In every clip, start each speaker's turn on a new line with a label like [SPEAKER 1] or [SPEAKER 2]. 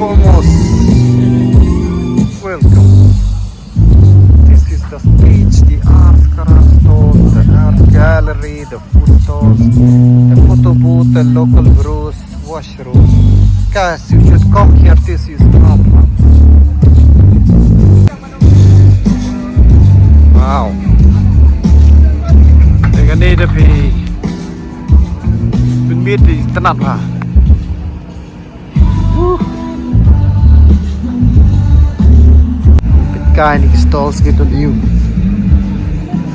[SPEAKER 1] foremost, welcome. This is the speech, the art stores, the art gallery, the food stores, the photo booth, the local brews, washroom. Guys, you should come here. This is Mawphlang. Wow. Cái này là phải bên biết thì tân nặng hả? Kind stalls get on you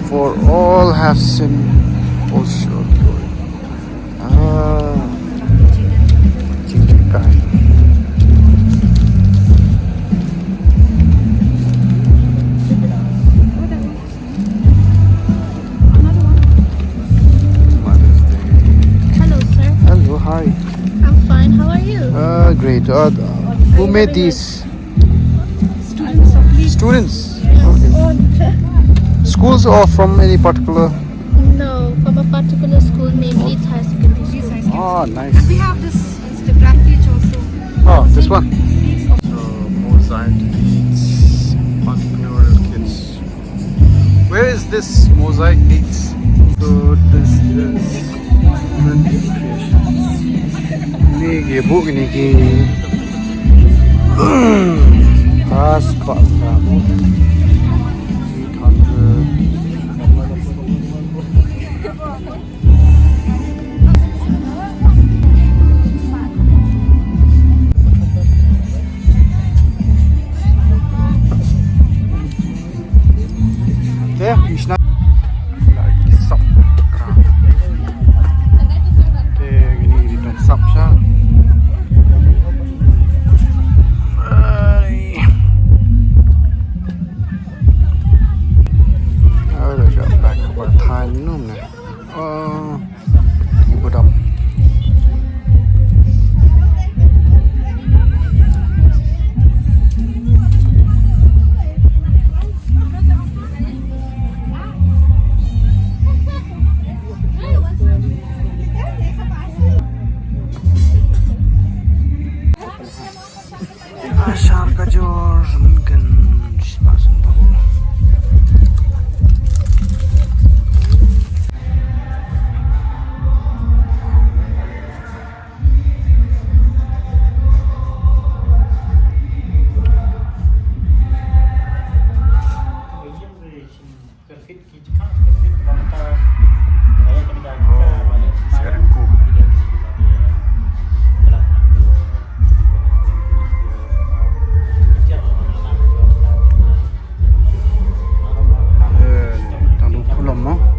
[SPEAKER 1] for all have seen also jingpynkynmaw.
[SPEAKER 2] Hello, sir.
[SPEAKER 1] Hello, hi.
[SPEAKER 2] I'm fine. How are you?
[SPEAKER 1] Great. Who made these? Students? Okay. Schools or from any particular?
[SPEAKER 2] No, from a particular school named Leeds High Secondary School.
[SPEAKER 1] Oh, nice.
[SPEAKER 3] We have this Instagram page also.
[SPEAKER 1] Oh, this one. So, mosaic needs entrepreneurial kids. Where is this mosaic needs? So, this is Niki book Niki. Khasi kamu 800. There, Krishna. Lagi sap. There, gini di sap siya.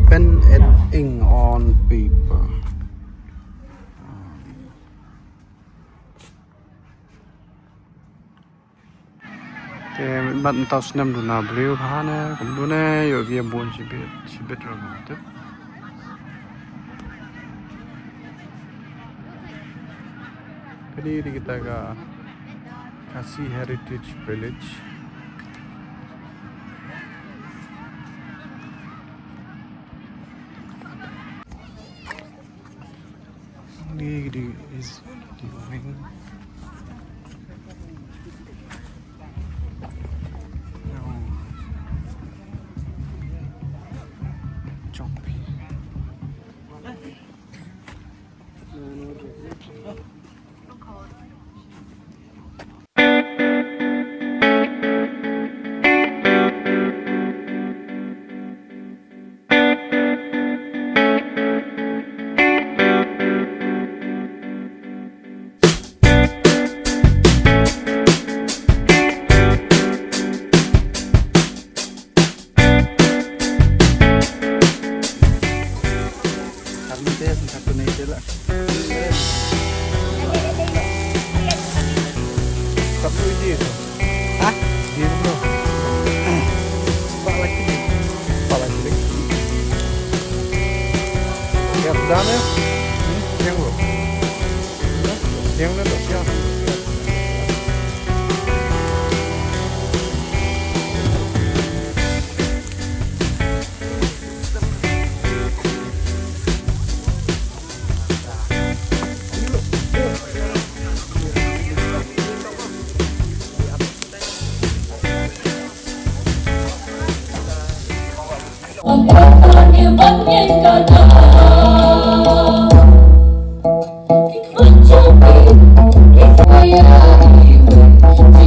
[SPEAKER 1] Pen and ink on paper. Bạn tao xem đủ nào blue ha nè, cũng đủ nè, rồi kia buồn chỉ biết rồi mà tiếp. Kali di kita ke Khasi Heritage Village. Ini is going. Dane? Yang lo? Yang lo tuh siapa?
[SPEAKER 4] If I